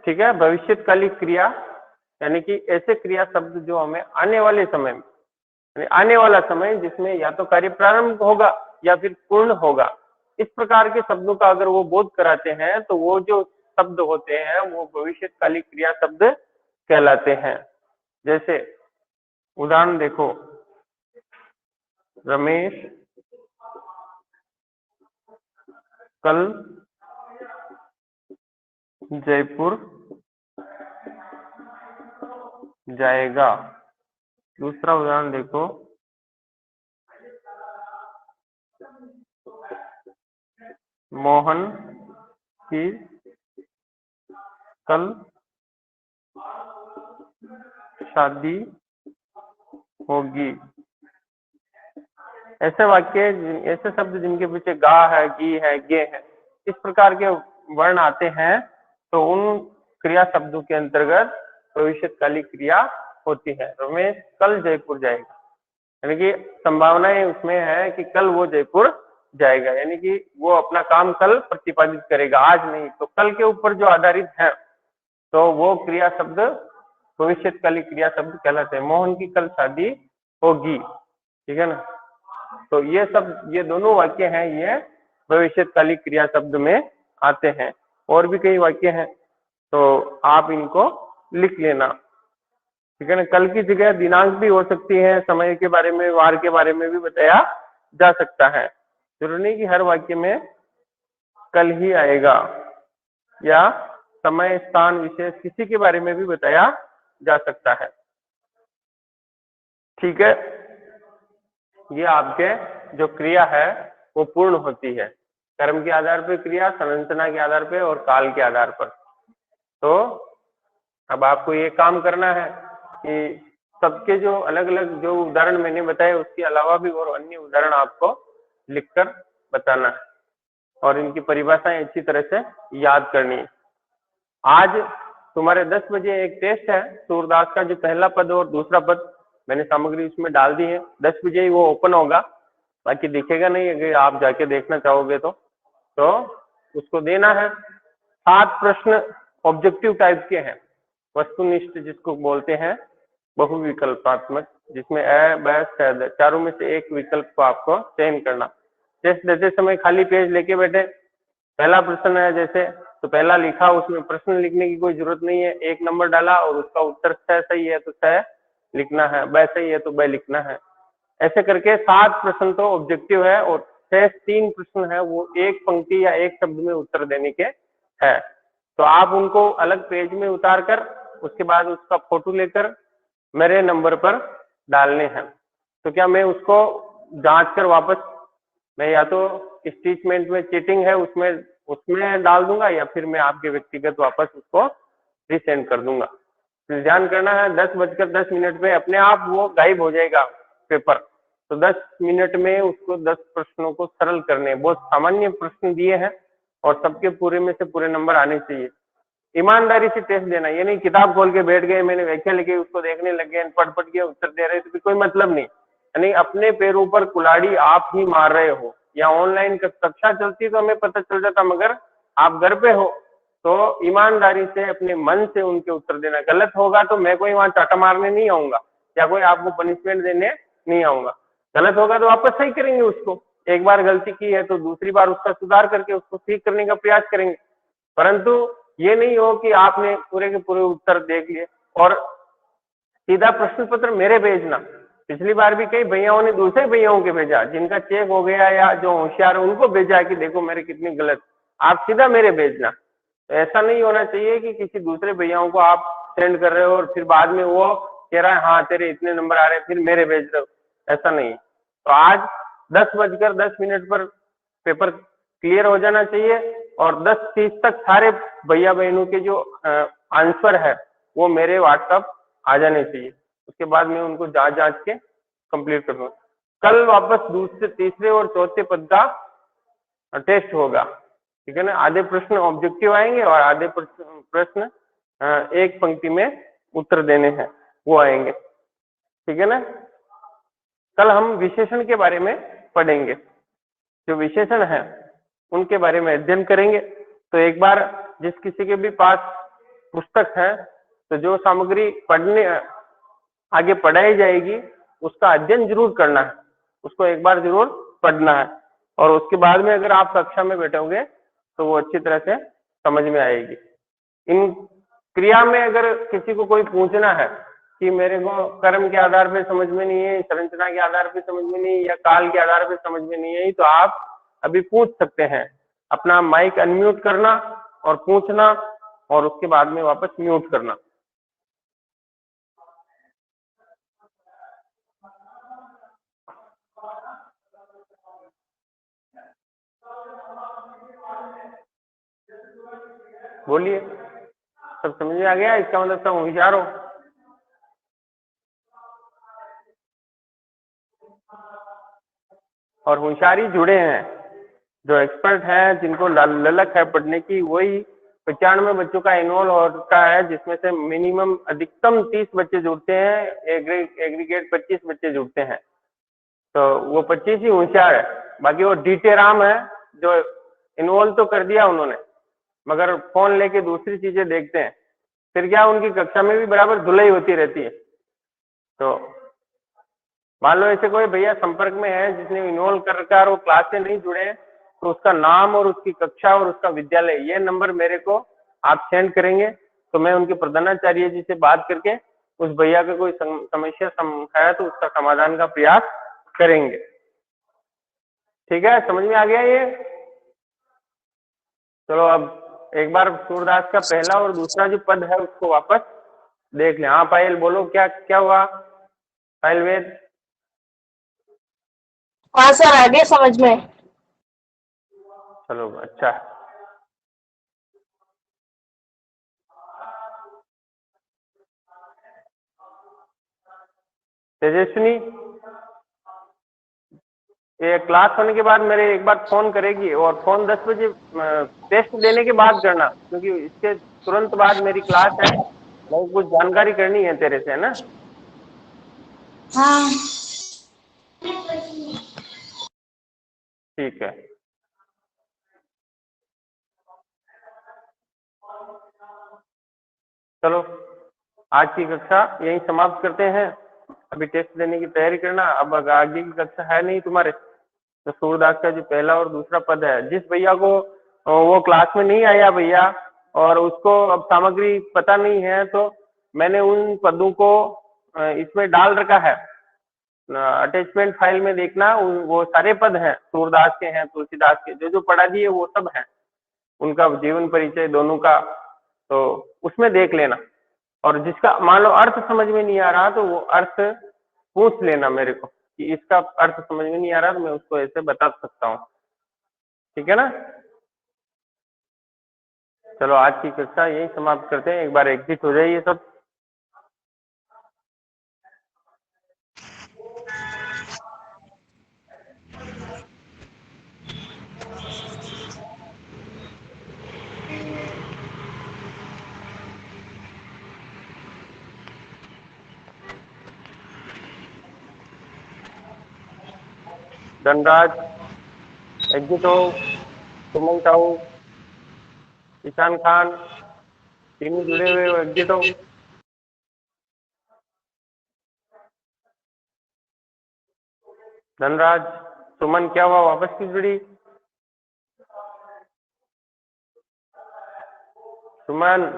ठीक है। भविष्यकालिक क्रिया यानी कि ऐसे क्रिया शब्द जो हमें आने वाले समय में, यानी आने वाला समय जिसमें या तो कार्य प्रारंभ होगा या फिर पूर्ण होगा, इस प्रकार के शब्दों का अगर वो बोध कराते हैं तो वो जो शब्द होते हैं वो भविष्यकालिक क्रिया शब्द कहलाते हैं। जैसे उदाहरण देखो, रमेश कल जयपुर जाएगा। दूसरा उदाहरण देखो, मोहन की कल शादी होगी। ऐसे वाक्य, ऐसे शब्द जिनके पीछे गा है, गी है, गे है, इस प्रकार के वर्ण आते हैं तो उन क्रिया शब्दों के अंतर्गत भविष्यकालिक क्रिया होती है। रमेश कल जयपुर जाएगा, यानी कि संभावनाएं उसमें है कि कल वो जयपुर जाएगा, यानी कि वो अपना काम कल प्रतिपादित करेगा, आज नहीं। तो कल के ऊपर जो आधारित है तो वो क्रिया शब्द भविष्यकालिक क्रिया शब्द कहलाते हैं। मोहन की कल शादी होगी, ठीक है ना। तो ये सब, ये दोनों वाक्य हैं, ये भविष्यकालिक क्रिया शब्द में आते हैं। और भी कई वाक्य हैं तो आप इनको लिख लेना, ठीक है ना। कल की जगह दिनांक भी हो सकती है, समय के बारे में, वार के बारे में भी बताया जा सकता है। जरूरी नहीं कि हर वाक्य में कल ही आएगा, या समय, स्थान, विशेष किसी के बारे में भी बताया जा सकता है, ठीक है। ये आपके जो क्रिया है वो पूर्ण होती है, कर्म के आधार पर क्रिया, संरचना के आधार पर और काल के आधार पर। तो अब आपको ये काम करना है कि सबके जो अलग अलग जो उदाहरण मैंने बताए उसके अलावा भी और अन्य उदाहरण आपको लिखकर बताना है और इनकी परिभाषाएं अच्छी तरह से याद करनी है। आज तुम्हारे 10 बजे एक टेस्ट है सूरदास का, जो पहला पद और दूसरा पद मैंने सामग्री उसमें डाल दी है। 10 बजे ही वो ओपन होगा, बाकी दिखेगा नहीं अगर आप जाके देखना चाहोगे तो उसको देना है। 7 प्रश्न ऑब्जेक्टिव टाइप के हैं, वस्तुनिष्ठ जिसको बोलते हैं, बहुविकल्पात्मक, जिसमें अ, ब, स, द, चारों में से एक विकल्प को आपको चयन करना। टेस्ट देते समय खाली पेज लेके बैठे, पहला प्रश्न है जैसे, तो पहला लिखा, उसमें प्रश्न लिखने की कोई जरूरत नहीं है, 1 नंबर डाला और उसका उत्तर स सही है तो स लिखना है, ब सही है तो ब लिखना है। ऐसे करके 7 प्रश्न तो ऑब्जेक्टिव है और शेष 3 प्रश्न है वो एक पंक्ति या एक शब्द में उत्तर देने के है। तो आप उनको अलग पेज में उतार कर उसके बाद उसका फोटो लेकर मेरे नंबर पर डालने हैं। तो क्या मैं उसको जांच कर वापस, मैं या तो स्टेटमेंट में चीटिंग है उसमें डाल दूंगा या फिर मैं आपके व्यक्तिगत वापस उसको रिसेंड कर दूंगा। तो ध्यान करना है, 10:10 पे अपने आप वो गायब हो जाएगा पेपर। तो 10 मिनट में उसको 10 प्रश्नों को सरल करने, बहुत सामान्य प्रश्न दिए हैं और सबके पूरे में से पूरे नंबर आने चाहिए। ईमानदारी से टेस्ट देना, ये नहीं किताब खोल के बैठ गए, मैंने व्याख्या लिखी उसको देखने लग गए, पढ़ के उत्तर दे रहे तो कोई मतलब नहीं। यानी अपने पैरों पर कुल्हाड़ी आप ही मार रहे हो। या ऑनलाइन कक्षा चलती तो हमें पता चल जाता, मगर आप घर पे हो तो ईमानदारी से अपने मन से उनके उत्तर देना। गलत होगा तो मैं कोई वहां चाटा मारने नहीं आऊंगा या कोई आपको पनिशमेंट देने नहीं आऊंगा। गलत होगा तो वापस सही करेंगे उसको, एक बार गलती की है तो दूसरी बार उसका सुधार करके उसको ठीक करने का प्रयास करेंगे। परंतु ये नहीं हो कि आपने पूरे के पूरे उत्तर देख लिए और सीधा प्रश्न पत्र मेरे भेजना। पिछली बार भी कई भैयाओं ने दूसरे भैयाओं के भेजा, जिनका चेक हो गया या जो होशियार है उनको भेजा कि देखो मेरे कितनी गलत, आप सीधा मेरे भेजना। तो ऐसा नहीं होना चाहिए कि किसी दूसरे भैयाओं को आप सेंड कर रहे हो और फिर बाद में वो कह रहा है हाँ तेरे इतने नंबर आ रहे हैं फिर मेरे भेज रहे हो, ऐसा नहीं। तो आज 10:10 पर पेपर क्लियर हो जाना चाहिए और 10:30 तक सारे भैया बहनों के जो आंसर है वो मेरे व्हाट्सएप आ जाने चाहिए। उसके बाद मैं उनको जांच के कंप्लीट कर दूंगा। कल वापस दूसरे, तीसरे और चौथे पद का टेस्ट होगा, ठीक है ना। आधे प्रश्न ऑब्जेक्टिव आएंगे और आधे प्रश्न एक पंक्ति में उत्तर देने हैं वो आएंगे, ठीक है ना। कल हम विशेषण के बारे में पढ़ेंगे, जो विशेषण है उनके बारे में अध्ययन करेंगे। तो एक बार जिस किसी के भी पास पुस्तक है, तो जो सामग्री पढ़ने आगे पढ़ाई जाएगी उसका अध्ययन जरूर करना है, उसको एक बार जरूर पढ़ना है, और उसके बाद में अगर आप कक्षा में बैठोगे तो वो अच्छी तरह से समझ में आएगी। इन क्रिया में अगर किसी को कोई पूछना है कि मेरे को कर्म के आधार पे समझ में नहीं है, संरचना के आधार पे समझ में नहीं, या काल के आधार पे समझ में नहीं है, तो आप अभी पूछ सकते हैं। अपना माइक अनम्यूट करना और पूछना, और उसके बाद में वापस म्यूट करना। बोलिए, सब समझ में आ गया? इसका मतलब सब होशियार हो। और होशियारी जुड़े हैं, जो एक्सपर्ट हैं, जिनको ललक है पढ़ने की, वही 95 बच्चों का इन्वॉल्व होता है, जिसमें से मिनिमम अधिकतम 30 बच्चे जुड़ते हैं, एग्रीगेट 25 बच्चे जुड़ते हैं। तो वो 25 ही होशियार है, बाकी वो डीटे राम है जो इन्वॉल्व तो कर दिया उन्होंने, मगर फोन लेके दूसरी चीजें देखते हैं, फिर क्या उनकी कक्षा में भी बराबर धुलाई होती रहती है। तो मान लो ऐसे कोई भैया संपर्क में है जिसने इन्वॉल्व कर रखा है और वो क्लास से नहीं जुड़े हैं, तो उसका नाम और उसकी कक्षा और उसका विद्यालय, ये नंबर मेरे को आप सेंड करेंगे, तो मैं उनके प्रधानाचार्य जी से बात करके उस भैया का कोई समस्या है तो उसका समाधान का प्रयास करेंगे। ठीक है, समझ में आ गया ये? चलो अब एक बार सूरदास का पहला और दूसरा जो पद है उसको वापस देख लें। हाँ पायल बोलो, क्या क्या हुआ पायल वेद? हाँ सर, आगे समझ में। चलो अच्छा। तेजस्विनी, ये क्लास होने के बाद मेरे एक बार फोन करेगी, और फोन 10 बजे टेस्ट देने के बाद करना, क्योंकि इसके तुरंत बाद मेरी क्लास है, मैं कुछ जानकारी करनी है तेरे से, है ना? हाँ। ठीक है। चलो आज की कक्षा यही समाप्त करते हैं, अभी टेस्ट देने की तैयारी करना। अब आगे की कक्षा है नहीं तुम्हारे, तो सूरदास का जो पहला और दूसरा पद है, जिस भैया को वो क्लास में नहीं आया भैया और उसको अब सामग्री पता नहीं है, तो मैंने उन पदों को इसमें डाल रखा है, अटैचमेंट फाइल में देखना, वो सारे पद हैं, सूरदास के हैं, तुलसीदास के, जो जो पढ़ा दिए वो सब हैं, उनका जीवन परिचय दोनों का, तो उसमें देख लेना। और जिसका मान लो अर्थ समझ में नहीं आ रहा तो वो अर्थ पूछ लेना मेरे को कि इसका अर्थ समझ में नहीं आ रहा, तो मैं उसको ऐसे बता सकता हूँ। ठीक है ना? चलो आज की कक्षा यही समाप्त करते हैं, एक बार एग्जिट हो जाइए सब। धनराज एग्जिट हो, सुमन साहू, ईशान खान, तीनों जुड़े हुए हो, एग्जिट हो। धनराज, सुमन, क्या हुआ, वापस क्यों जुड़ी? सुमन